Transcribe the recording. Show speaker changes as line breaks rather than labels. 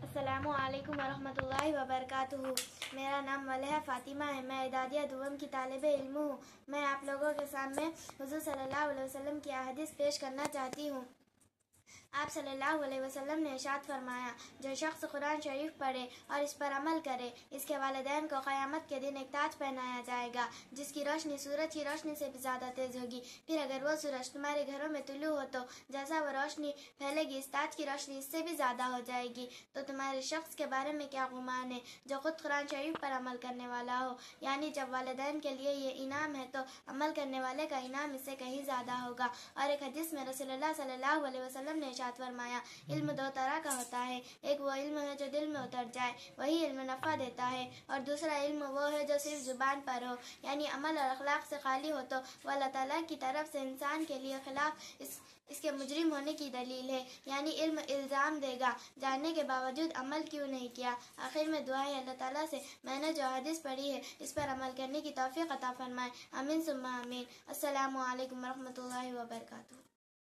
السلام علیکم ورحمۃ اللہ وبرکاتہ۔ میرا نام ملحہ فاطمہ ہے، میں اعدادیہ دوم کی طالب علم ہوں۔ میں آپ لوگوں کے سامنے حضور صلی اللہ علیہ وسلم کی احادیث پیش کرنا چاہتی ہوں۔ آپ صلی اللہ علیہ وسلم نے ارشاد فرمایا، جو شخص قرآن شریف پڑھے اور اس پر عمل کرے، اس کے والدین کو قیامت کے دن ایک تاج پہنایا جائے گا جس کی روشنی سورج کی روشنی سے بھی زیادہ تیز ہوگی۔ پھر اگر وہ سورج تمہارے گھروں میں طلوع ہو تو جیسا وہ روشنی پھیلے گی، اس تاج کی روشنی اس سے بھی زیادہ ہو جائے گی۔ تو تمہارے شخص کے بارے میں کیا گمان ہے جو خود قرآن شریف پر عمل کرنے والا ہو؟ یعنی جب والدین کے لیے یہ انعام ہے تو عمل کرنے والے کا انعام اس سے کہیں زیادہ ہوگا۔ اور ایک حدیث میں رسول اللہ صلی اللہ علیہ وسلم نے ارشاد فرمایا، علم دو طرح کا ہوتا ہے، ایک وہ علم ہے جو دل میں اتر جائے، وہی علم نفع دیتا ہے، اور دوسرا علم وہ ہے جو صرف زبان پر ہو، یعنی عمل اور اخلاق سے خالی ہو تو وہ اللہ تعالیٰ کی طرف سے انسان کے لیے خلاف اس کے مجرم ہونے کی دلیل ہے۔ یعنی علم الزام دے گا، جاننے کے باوجود عمل کیوں نہیں کیا۔ آخر میں دعا ہے اللہ تعالیٰ سے میں نے جو حدیث پڑھی ہے اس پر عمل کرنے کی توفیق عطا فرمائے، آمین ثم آمین۔ السلام علیکم ورحمۃ اللہ وبرکاتہ۔